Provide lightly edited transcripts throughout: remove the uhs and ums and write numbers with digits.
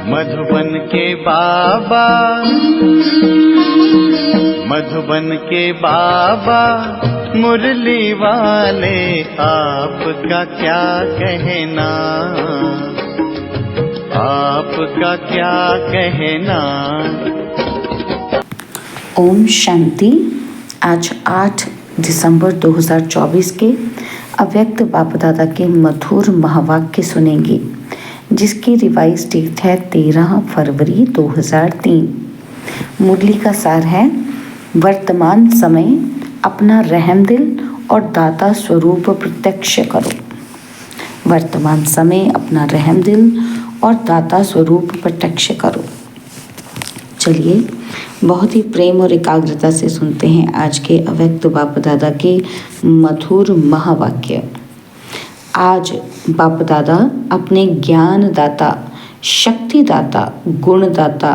मधुबन के बाबा, मधुबन के बाबा मुरली वाले, आपका क्या कहना, आपका क्या कहना। ओम शांति। आज 8 दिसंबर 2024 के अव्यक्त बाप दादा के मधुर महावाक्य सुनेंगे, जिसकी रिवाइज डेट है 13 फरवरी 2003। मुरली का सार है, वर्तमान समय अपना रहम दिल और दाता स्वरूप प्रत्यक्ष करो। वर्तमान समय अपना रहम दिल और दाता स्वरूप प्रत्यक्ष करो। चलिए बहुत ही प्रेम और एकाग्रता से सुनते हैं आज के अव्यक्त बाप दादा के मधुर महावाक्य। आज बाप दादा अपने ज्ञान दाता, शक्ति दाता, गुण दाता,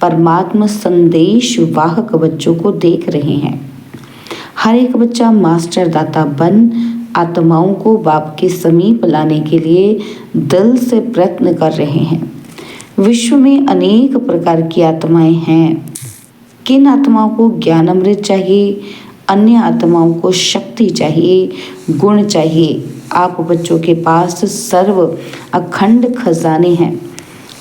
परमात्मा संदेश वाहक बच्चों को देख रहे हैं। हर एक बच्चा मास्टर दाता बन आत्माओं को बाप के समीप लाने के लिए दिल से प्रयत्न कर रहे हैं। विश्व में अनेक प्रकार की आत्माएं हैं। किन आत्माओं को ज्ञान अमृत चाहिए, अन्य आत्माओं को शक्ति चाहिए, गुण चाहिए। आप बच्चों के पास सर्व अखंड खजाने हैं।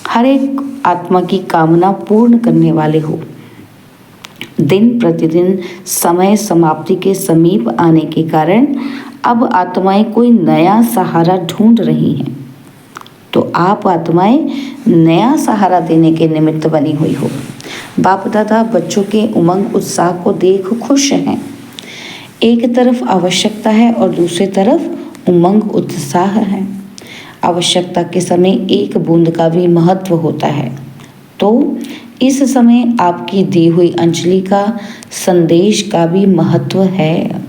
हर एक आत्मा की कामना पूर्ण करने वाले हो। दिन प्रतिदिन समय समाप्ति के समीप आने के कारण अब आत्माएं कोई नया सहारा ढूंढ रही हैं। तो आप आत्माएं नया सहारा देने के निमित्त बनी हुई हो। बाप दादा बच्चों के उमंग उत्साह को देख खुश हैं। एक तरफ आवश्यकता है और दूसरी तरफ उमंग उत्साह है। आवश्यकता के समय एक बूंद का भी महत्व होता है, तो इस समय आपकी दी हुई अंजलि का, संदेश का भी महत्व है।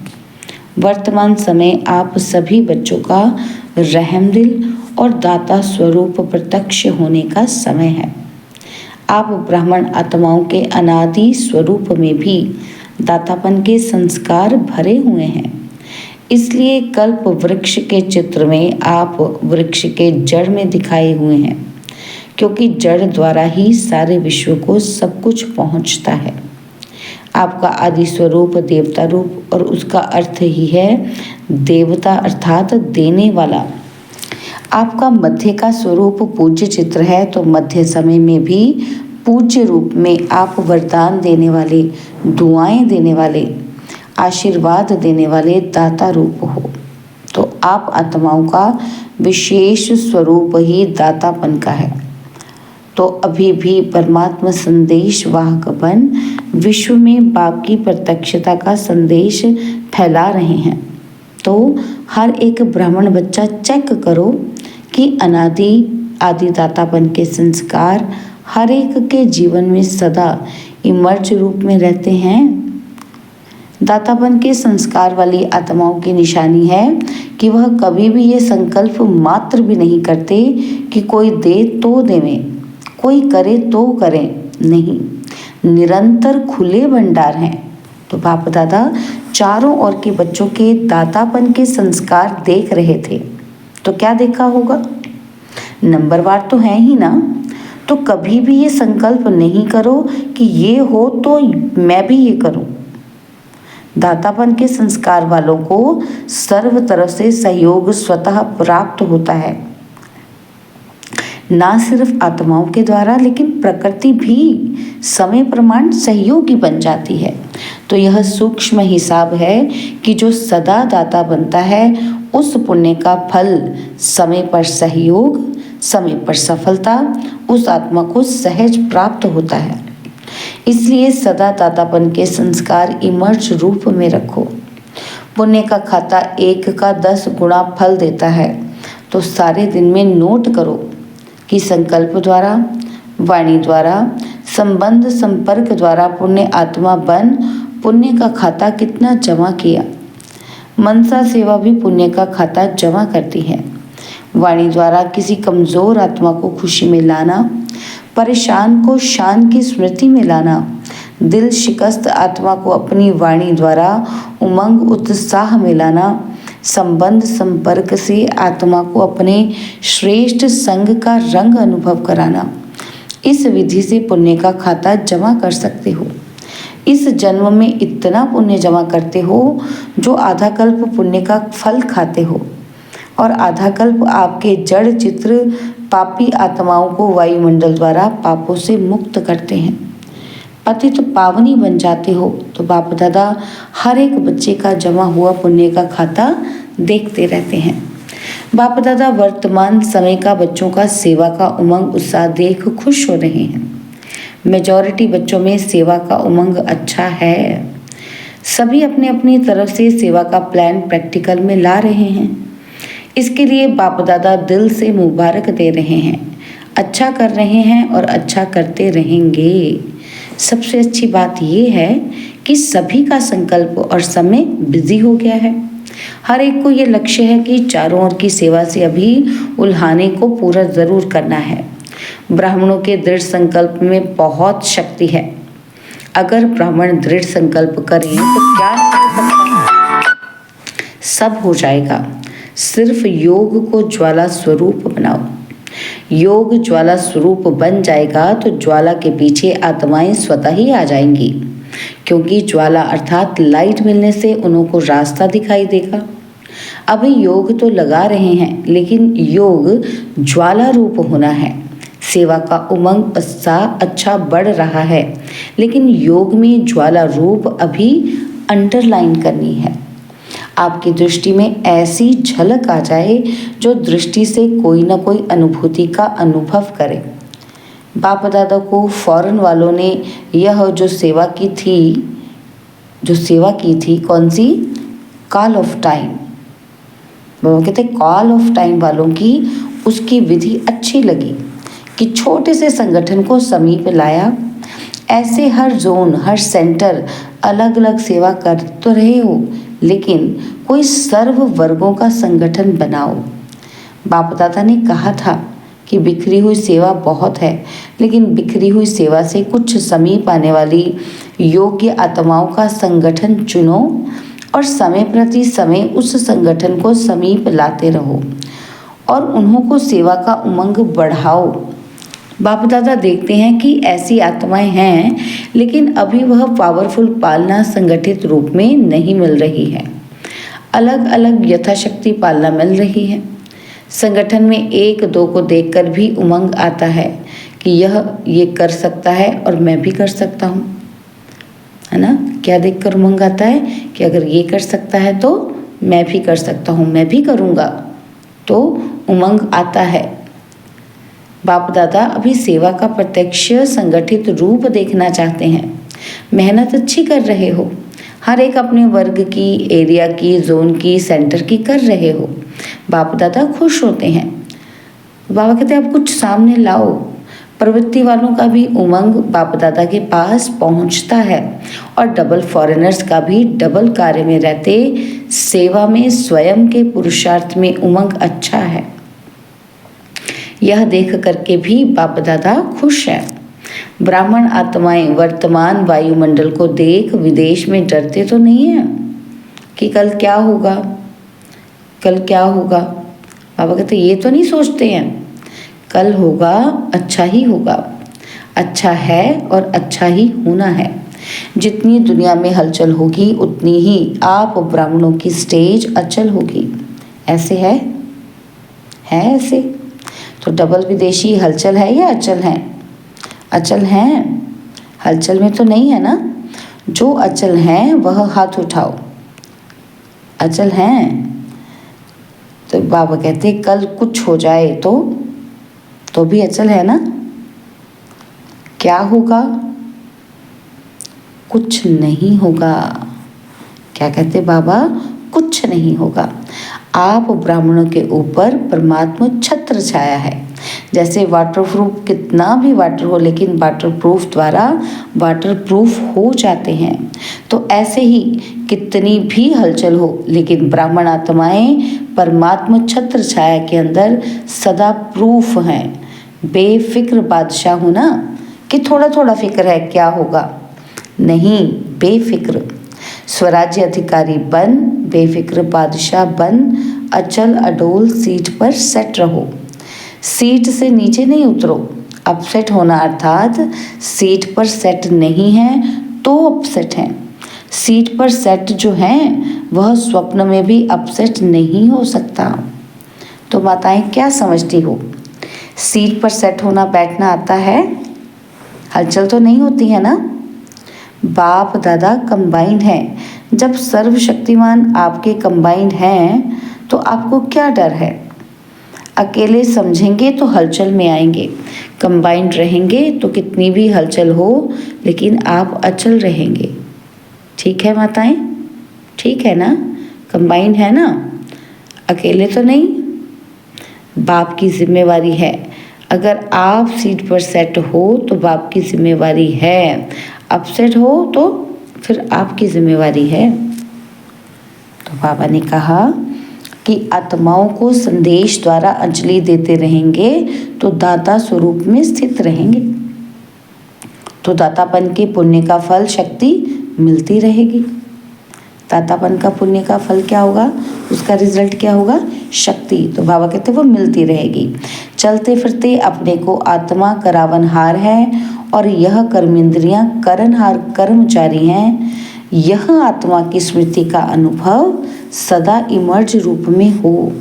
वर्तमान समय आप सभी बच्चों का रहम दिल और दाता स्वरूप प्रत्यक्ष होने का समय है। आप ब्राह्मण आत्माओं के अनादि स्वरूप में भी दातापन के संस्कार भरे हुए हैं। इसलिए कल्प वृक्ष के चित्र में आप वृक्ष के जड़ में दिखाए हुए हैं, क्योंकि जड़ द्वारा ही सारे विश्व को सब कुछ पहुंचता है। आपका आदि स्वरूप देवता रूप, और उसका अर्थ ही है देवता अर्थात देने वाला। आपका मध्य का स्वरूप पूज्य चित्र है, तो मध्य समय में भी पूज्य रूप में आप वरदान देने वाले, दुआएं देने वाले, आशीर्वाद देने वाले दाता रूप हो। तो आप आत्माओं का विशेष स्वरूप ही दातापन का है। तो अभी भी परमात्मा संदेश वाहक बन विश्व में बाप की प्रत्यक्षता का संदेश फैला रहे हैं। तो हर एक ब्राह्मण बच्चा चेक करो कि अनादि आदि दातापन के संस्कार हर एक के जीवन में सदा इमर्ज रूप में रहते हैं। दातापन के संस्कार वाली आत्माओं की निशानी है कि वह कभी भी ये संकल्प मात्र भी नहीं करते कि कोई दे तो देवें, कोई करे तो करें, नहीं, निरंतर खुले भंडार हैं। तो बाप दादा चारों ओर के बच्चों के दातापन के संस्कार देख रहे थे। तो क्या देखा होगा? नंबरवार तो है ही ना। तो कभी भी ये संकल्प नहीं करो कि ये हो तो मैं भी ये करूं। दातापन के संस्कार वालों को सर्व तरफ से सहयोग स्वतः प्राप्त होता है, ना सिर्फ आत्माओं के द्वारा, लेकिन प्रकृति भी समय प्रमाण सहयोगी बन जाती है। तो यह सूक्ष्म हिसाब है कि जो सदा दाता बनता है उस पुण्य का फल समय पर सहयोग, समय पर सफलता उस आत्मा को सहज प्राप्त होता है। इसलिए सदा दातापन के संस्कार इमर्ज रूप में रखो। पुण्य का खाता 1 का 10 गुना फल देता है। तो सारे दिन में नोट करो कि संकल्प द्वारा, वाणी द्वारा, संबंध संपर्क द्वारा पुण्य आत्मा बन पुण्य का खाता कितना जमा किया। मनसा सेवा भी पुण्य का खाता जमा करती है। वाणी द्वारा किसी कमजोर आत्मा को खुशी में लाना, परेशान को शान की स्मृति में लाना, दिल शिकस्त आत्मा को अपनी वाणी द्वारा उमंग उत्साह में लाना, संबंध संपर्क से आत्मा को अपने श्रेष्ठ संग का रंग अनुभव कराना, इस विधि से पुण्य का खाता जमा कर सकते हो। इस जन्म में इतना पुण्य जमा करते हो जो आधा कल्प पुण्य का फल खाते हो, और आधा कल्प आपके जड़ चित्र पापी आत्माओं को वायुमंडल द्वारा पापों से मुक्त करते हैं। पतित पावनी बन जाते हो। तो बाप दादा हर एक बच्चे का जमा हुआ पुण्य का खाता देखते रहते हैं। बाप दादा वर्तमान समय का बच्चों का सेवा का उमंग उत्साह देख खुश हो रहे हैं। मेजॉरिटी बच्चों में सेवा का उमंग अच्छा है। सभी अपने अपनी तरफ से सेवा का प्लान प्रैक्टिकल में ला रहे हैं। इसके लिए बाप दादा दिल से मुबारक दे रहे हैं। अच्छा कर रहे हैं और अच्छा करते रहेंगे। सबसे अच्छी बात ये है कि सभी का संकल्प और समय बिजी हो गया है। हर एक को ये लक्ष्य है कि चारों ओर की सेवा से अभी उल्हाने को पूरा जरूर करना है। ब्राह्मणों के दृढ़ संकल्प में बहुत शक्ति है। अगर ब्राह्मण दृढ़ संकल्प करें तो क्या नहीं हो सकता, सब हो जाएगा। सिर्फ योग को ज्वाला स्वरूप बनाओ। योग ज्वाला स्वरूप बन जाएगा तो ज्वाला के पीछे आत्माएं स्वतः ही आ जाएंगी, क्योंकि ज्वाला अर्थात लाइट मिलने से उनको रास्ता दिखाई देगा। अभी योग तो लगा रहे हैं, लेकिन योग ज्वाला रूप होना है। सेवा का उमंग उत्साह अच्छा बढ़ रहा है, लेकिन योग में ज्वाला रूप अभी अंडरलाइन करनी है। आपकी दृष्टि में ऐसी झलक आ जाए जो दृष्टि से कोई ना कोई अनुभूति का अनुभव करे। बाप दादा को फॉरेन वालों ने यह जो सेवा की थी कौन सी, कॉल ऑफ टाइम, वो कहते कॉल ऑफ टाइम वालों की उसकी विधि अच्छी लगी कि छोटे से संगठन को समीप लाया। ऐसे हर जोन हर सेंटर अलग अलग सेवा कर तो रहे हो, लेकिन कोई सर्व वर्गों का संगठन बनाओ। बाप दादा ने कहा था कि बिखरी हुई सेवा बहुत है, लेकिन बिखरी हुई सेवा से कुछ समीप आने वाली योग्य आत्माओं का संगठन चुनो और समय प्रति समय उस संगठन को समीप लाते रहो और उन्हों को सेवा का उमंग बढ़ाओ। बाप दादा देखते हैं कि ऐसी आत्माएं हैं, लेकिन अभी वह पावरफुल पालना संगठित रूप में नहीं मिल रही है। अलग अलग यथाशक्ति पालना मिल रही है। संगठन में एक दो को देखकर भी उमंग आता है कि यह ये कर सकता है और मैं भी कर सकता हूँ, है ना। क्या देखकर उमंग आता है कि अगर ये कर सकता है तो मैं भी कर सकता हूँ, मैं भी करूँगा, तो उमंग आता है। बाप दादा अभी सेवा का प्रत्यक्ष संगठित रूप देखना चाहते हैं। मेहनत अच्छी कर रहे हो, हर एक अपने वर्ग की, एरिया की, जोन की, सेंटर की कर रहे हो। बाप दादा खुश होते हैं। बाबा कहते हैं अब कुछ सामने लाओ। प्रवृत्ति वालों का भी उमंग बाप दादा के पास पहुंचता है और डबल फॉरेनर्स का भी डबल कार्य में रहते सेवा में स्वयं के पुरुषार्थ में उमंग अच्छा है। यह देख करके भी बाप दादा खुश हैं। ब्राह्मण आत्माएं वर्तमान वायुमंडल को देख विदेश में डरते तो नहीं हैं कि कल क्या होगा, कल क्या होगा। बाबा कहते ये तो नहीं सोचते हैं, कल होगा अच्छा ही होगा, अच्छा है और अच्छा ही होना है। जितनी दुनिया में हलचल होगी उतनी ही आप ब्राह्मणों की स्टेज अचल होगी। ऐसे है ऐसे तो डबल विदेशी हलचल है या अचल है? अचल हैं। हलचल में तो नहीं है ना। जो अचल हैं वह हाथ उठाओ। अचल हैं। तो बाबा कहते कल कुछ हो जाए तो भी अचल है ना। क्या होगा? कुछ नहीं होगा। क्या कहते बाबा? कुछ नहीं होगा। आप ब्राह्मणों के ऊपर परमात्मा छत्र छाया है। जैसे वाटरप्रूफ, कितना भी वाटर हो लेकिन वाटरप्रूफ द्वारा वाटरप्रूफ हो जाते हैं, तो ऐसे ही कितनी भी हलचल हो लेकिन ब्राह्मण आत्माएं परमात्मा छत्र छाया के अंदर सदा प्रूफ हैं। बेफिक्र बादशाह हो ना कि थोड़ा थोड़ा फिक्र है क्या होगा, नहीं, बेफिक्र स्वराज्य अधिकारी बन, बेफिक्र बादशाह बन, अचल अडोल सीट पर सेट रहो। सीट से नीचे नहीं उतरो, अपसेट होना अर्थात सीट पर सेट नहीं है तो अपसेट हैं। सीट पर सेट जो हैं वह स्वप्न में भी अपसेट नहीं हो सकता। तो माताएं क्या समझती हो? सीट पर सेट होना बैठना आता है, हलचल तो नहीं होती है ना? बाप दादा कंबाइंड हैं। जब सर्वशक्तिमान आपके कंबाइंड हैं तो आपको क्या डर है? अकेले समझेंगे तो हलचल में आएंगे, कंबाइंड रहेंगे तो कितनी भी हलचल हो लेकिन आप अचल रहेंगे। ठीक है माताएं? ठीक है ना? कंबाइंड है ना? अकेले तो नहीं। बाप की जिम्मेवारी है। अगर आप सीट पर सेट हो तो बाप की जिम्मेवारी है, अपसेट हो तो फिर आपकी जिम्मेवारी है। तो बाबा ने कहा कि आत्माओं को संदेश द्वारा अंजलि देते रहेंगे तो दाता स्वरूप में स्थित रहेंगे, तो दातापन के पुण्य का फल शक्ति मिलती रहेगी। दातापन का पुण्य का फल क्या होगा? उसका रिजल्ट क्या होगा? शक्ति। तो बाबा कहते वो मिलती रहेगी। चलते फिरते अपने को आत्मा करावनहार है और यह कर्मेंद्रियां करनहार कर्मचारी हैं। यह आत्मा की स्मृति का अनुभव सदा इमर्ज रूप में हो।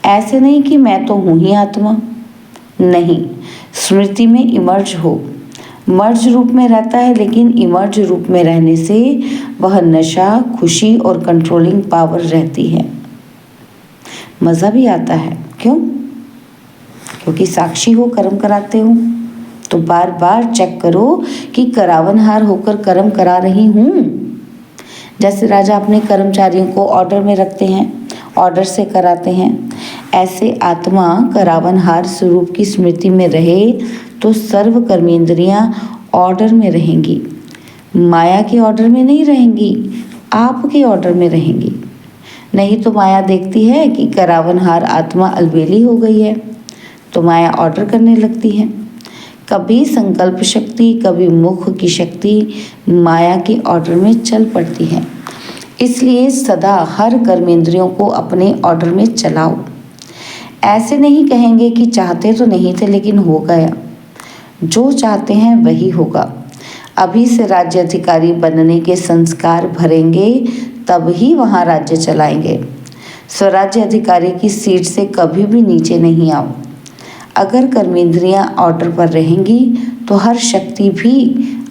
ऐसे नहीं कि मैं तो हूँ ही आत्मा, नहीं, स्मृति में इमर्ज हो। मर्ज रूप में रहता है लेकिन इमर्ज रूप में रहने से वह नशा, खुशी और कंट्रोलिंग पावर रहती है। मज़ा भी आता है। क्यों? क्योंकि साक्षी हो, कर्म कराते हो। तो बार बार चेक करो कि करावनहार होकर कर्म करा रही हूँ। जैसे राजा अपने कर्मचारियों को ऑर्डर में रखते हैं, ऑर्डर से कराते हैं, ऐसे आत्मा करावनहार स्वरूप की स्मृति में रहे तो सर्व कर्मेंद्रियां ऑर्डर में रहेंगी। माया के ऑर्डर में नहीं रहेंगी, आपके ऑर्डर में रहेंगी। नहीं तो माया देखती है कि करावनहार आत्मा अलबेली हो गई है तो माया ऑर्डर करने लगती है। कभी संकल्प शक्ति, कभी मुख की शक्ति माया के ऑर्डर में चल पड़ती है। इसलिए सदा हर कर्मेंद्रियों को अपने ऑर्डर में चलाओ। ऐसे नहीं कहेंगे कि चाहते तो नहीं थे लेकिन हो गया। जो चाहते हैं वही होगा। अभी से राज्य अधिकारी बनने के संस्कार भरेंगे तब ही वहाँ राज्य चलाएंगे। स्वराज्य अधिकारी की सीट से कभी भी नीचे नहीं आओ। अगर कर्मेंद्रियां ऑर्डर पर रहेंगी तो हर शक्ति भी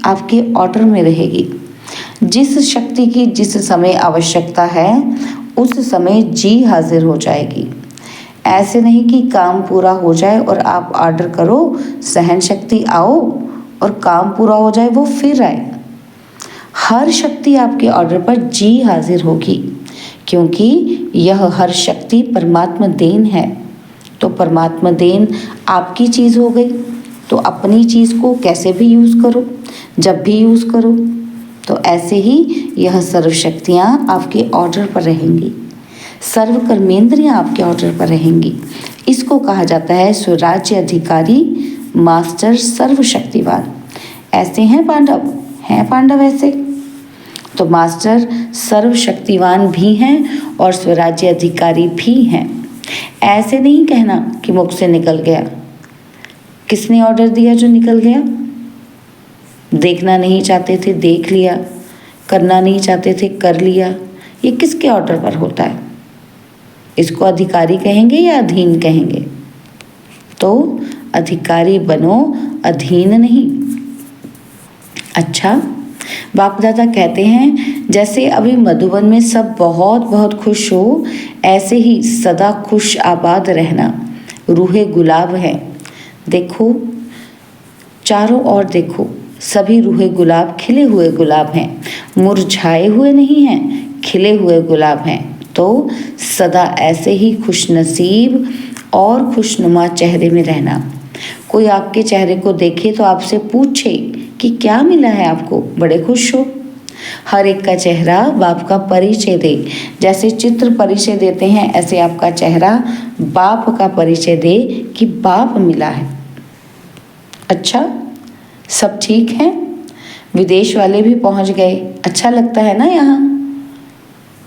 आपके ऑर्डर में रहेगी। जिस शक्ति की जिस समय आवश्यकता है उस समय जी हाजिर हो जाएगी। ऐसे नहीं कि काम पूरा हो जाए और आप ऑर्डर करो, सहन शक्ति आओ और काम पूरा हो जाए वो फिर आए। हर शक्ति आपके ऑर्डर पर जी हाजिर होगी क्योंकि यह हर शक्ति परमात्मा देन है। तो परमात्मा देन आपकी चीज़ हो गई तो अपनी चीज़ को कैसे भी यूज़ करो, जब भी यूज़ करो। तो ऐसे ही यह सर्व शक्तियाँ आपके ऑर्डर पर रहेंगी, सर्व कर्मेंद्रियाँ आपके ऑर्डर पर रहेंगी। इसको कहा जाता है स्वराज्य अधिकारी, मास्टर सर्वशक्तिवान। ऐसे हैं पांडव ऐसे। तो मास्टर सर्वशक्तिवान भी हैं और स्वराज्य अधिकारी भी हैं। ऐसे नहीं कहना कि मुख से निकल गया। किसने ऑर्डर दिया जो निकल गया? देखना नहीं चाहते थे, देख लिया। करना नहीं चाहते थे, कर लिया। ये किसके ऑर्डर पर होता है? इसको अधिकारी कहेंगे या अधीन कहेंगे? तो अधिकारी बनो, अधीन नहीं। अच्छा, बाप दादा कहते हैं जैसे अभी मधुबन में सब बहुत बहुत खुश हो, ऐसे ही सदा खुश आबाद रहना। रूहे गुलाब है। देखो चारों ओर देखो, सभी रूहे गुलाब खिले हुए गुलाब हैं, मुरझाए हुए नहीं हैं, खिले हुए गुलाब हैं। तो सदा ऐसे ही खुश नसीब और खुशनुमा चेहरे में रहना। कोई आपके चेहरे को देखे तो आपसे पूछे कि क्या मिला है आपको, बड़े खुश हो। हर एक का चेहरा बाप का परिचय दे। जैसे चित्र परिचय देते हैं ऐसे आपका चेहरा बाप का परिचय दे कि बाप मिला है। अच्छा, सब ठीक है? विदेश वाले भी पहुंच गए, अच्छा लगता है ना यहाँ?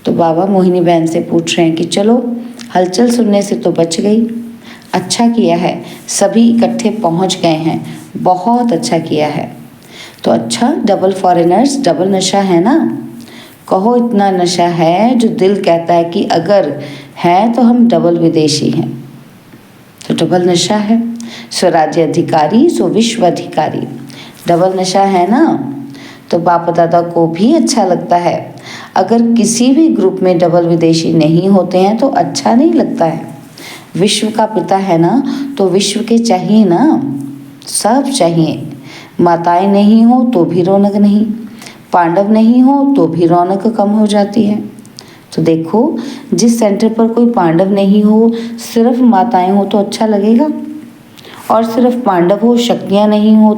तो बाबा मोहिनी बहन से पूछ रहे हैं कि चलो हलचल सुनने से तो बच गई, अच्छा किया है, सभी इकट्ठे पहुंच गए हैं, बहुत अच्छा किया है। तो अच्छा, डबल फॉरेनर्स, डबल नशा है ना? कहो इतना नशा है जो दिल कहता है कि अगर है तो हम डबल विदेशी हैं। तो डबल नशा है, स्वराज्य अधिकारी सो विश्व अधिकारी। डबल नशा है ना? तो बाप दादा को भी अच्छा लगता है। अगर किसी भी ग्रुप में डबल विदेशी नहीं होते हैं तो अच्छा नहीं लगता है। विश्व का पिता है ना, तो विश्व के चाहिए ना, सब चाहिए। माताएं नहीं हो तो भी रौनक नहीं, पांडव नहीं हो तो भी रौनक कम हो जाती है। तो देखो, जिस सेंटर पर कोई पांडव नहीं हो, सिर्फ माताएं हो तो अच्छा लगेगा, और सिर्फ पांडव हो, शक्तियाँ नहीं हो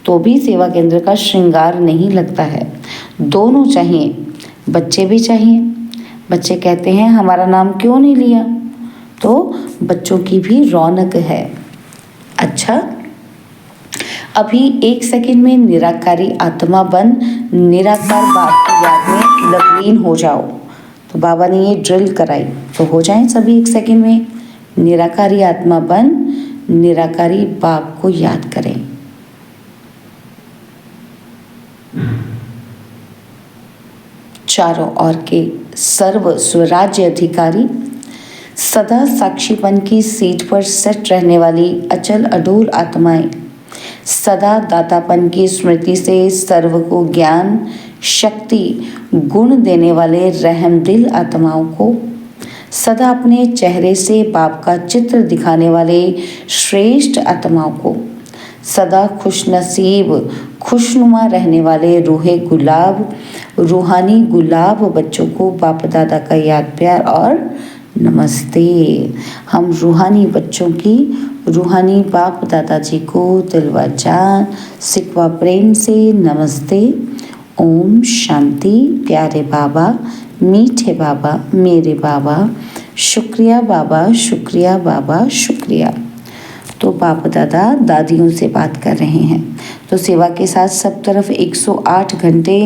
तो भी सेवा केंद्र का श्रृंगार नहीं लगता है। दोनों चाहिए, बच्चे भी चाहिए। बच्चे कहते हैं हमारा नाम क्यों नहीं लिया, तो बच्चों की भी रौनक है। अच्छा, अभी 1 सेकंड में निराकारी आत्मा बन निराकार बाप की याद में लवलीन हो जाओ। तो बाबा ने ये ड्रिल कराई, तो हो जाएं सभी 1 सेकंड में निराकारी आत्मा बन निराकारी बाप को याद करें। चारों ओर के सर्व स्वराज्य अधिकारी, सदा साक्षीपन की सीट पर सेट रहने वाली अचल अडोल आत्माएं, सदा दातापन की स्मृति से सर्व को ज्ञान शक्ति गुण देने वाले रहमदिल आत्माओं को, सदा अपने चेहरे से बाप का चित्र दिखाने वाले श्रेष्ठ आत्माओं को, सदा खुशनसीब खुशनुमा रहने वाले रूहे गुलाब रूहानी गुलाब बच्चों को बाप दादा का याद प्यार और नमस्ते। हम रूहानी बच्चों की रूहानी बाप दादाजी को दिलवा जान सिकवा प्रेम से नमस्ते। ओम शांति। प्यारे बाबा, मीठे बाबा, मेरे बाबा, शुक्रिया बाबा, शुक्रिया बाबा, शुक्रिया। तो बाप दादा दादियों से बात कर रहे हैं। तो सेवा के साथ सब तरफ 108 घंटे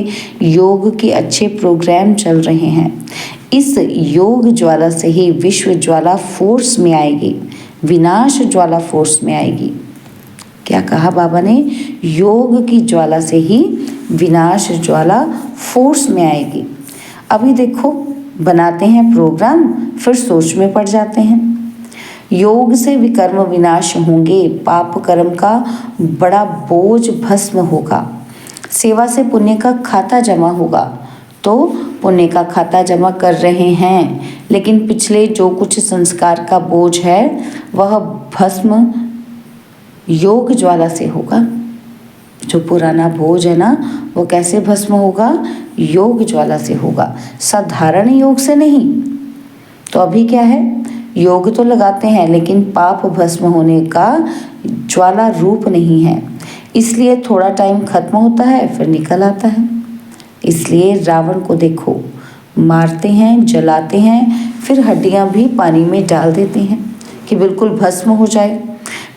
योग के अच्छे प्रोग्राम चल रहे हैं। इस योग ज्वाला से ही विश्व ज्वाला फोर्स में आएगी, विनाश ज्वाला फोर्स में आएगी। क्या कहा बाबा ने? योग की ज्वाला से ही विनाश ज्वाला फोर्स में आएगी। अभी देखो, बनाते हैं प्रोग्राम, फिर सोच में पड़ जाते हैं। योग से विकर्म विनाश होंगे, पाप कर्म का बड़ा बोझ भस्म होगा, सेवा से पुण्य का खाता जमा होगा। तो पुण्य का खाता जमा कर रहे हैं, लेकिन पिछले जो कुछ संस्कार का बोझ है वह भस्म योग ज्वाला से होगा। जो पुराना बोझ है ना, वो कैसे भस्म होगा? योग ज्वाला से होगा, साधारण योग से नहीं। तो अभी क्या है, योग तो लगाते हैं लेकिन पाप भस्म होने का ज्वाला रूप नहीं है, इसलिए थोड़ा टाइम खत्म होता है फिर निकल आता है। इसलिए रावण को देखो, मारते हैं, जलाते हैं, फिर हड्डियां भी पानी में डाल देते हैं कि बिल्कुल भस्म हो जाए।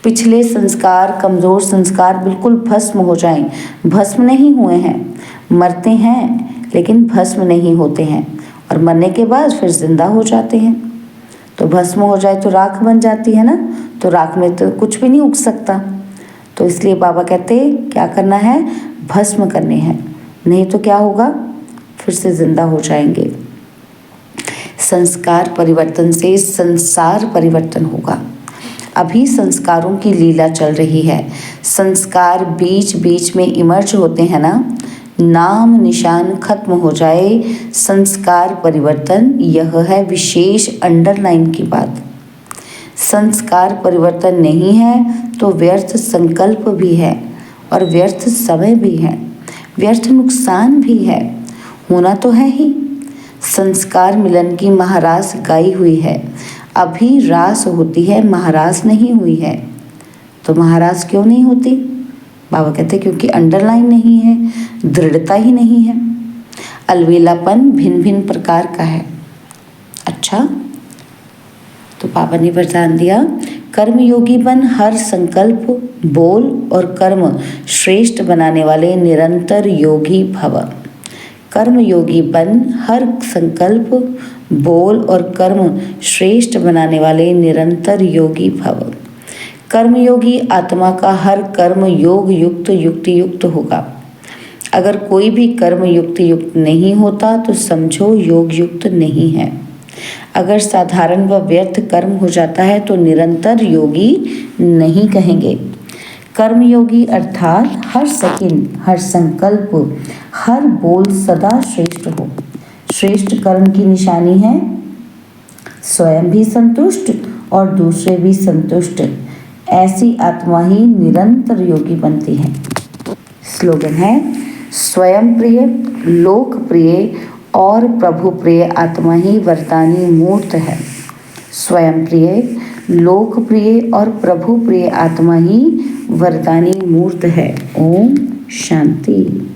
पिछले संस्कार, कमज़ोर संस्कार बिल्कुल भस्म हो जाएं। भस्म नहीं हुए हैं, मरते हैं लेकिन भस्म नहीं होते हैं, और मरने के बाद फिर जिंदा हो जाते हैं। तो भस्म हो जाए तो राख बन जाती है ना, तो राख में तो कुछ भी नहीं उग सकता। तो इसलिए बाबा कहते क्या करना है? भस्म करने हैं, नहीं तो क्या होगा? फिर से जिंदा हो जाएंगे। संस्कार परिवर्तन से संसार परिवर्तन होगा। अभी संस्कारों की लीला चल रही है। संस्कार बीच बीच में इमर्ज होते हैं ना, नाम निशान खत्म हो जाए, संस्कार परिवर्तन, यह है विशेष अंडरलाइन की बात। संस्कार परिवर्तन नहीं है तो व्यर्थ संकल्प भी है, और व्यर्थ समय भी है, व्यर्थ नुकसान भी है, होना तो है ही। संस्कार मिलन की महारास गाई हुई है, अभी रास होती है, महारास नहीं हुई है। तो महारास क्यों नहीं होती? बाबा कहते क्योंकि अंडरलाइन नहीं है, दृढ़ता ही नहीं है, अलवेलापन भिन्न भिन्न प्रकार का है। अच्छा, तो बाबा ने वरदान दिया, कर्मयोगी बन हर संकल्प, बोल और कर्म श्रेष्ठ बनाने वाले निरंतर योगी भव। कर्मयोगी बन हर संकल्प, बोल और कर्म श्रेष्ठ बनाने वाले निरंतर योगी भव। कर्मयोगी आत्मा का हर कर्म योग युक्त युक्ति युक्त होगा। अगर कोई भी कर्म युक्ति युक्त नहीं होता तो समझो योग युक्त नहीं है। अगर साधारण व व्यर्थ कर्म हो जाता है तो निरंतर योगी नहीं कहेंगे। कर्मयोगी अर्थात हर सेकंड, हर संकल्प, हर बोल सदा श्रेष्ठ हो। श्रेष्ठ कर्म की निशानी है स्वयं भी संतुष्ट और दूसरे भी संतुष्ट। ऐसी आत्मा ही निरंतर योगी बनती है। स्लोगन है, स्वयं प्रिय, लोकप्रिय और प्रभु प्रिय आत्मा ही वरदानी मूर्त है। स्वयं प्रिय, लोकप्रिय और प्रभु प्रिय आत्मा ही वरदानी मूर्त है। ओम शांति।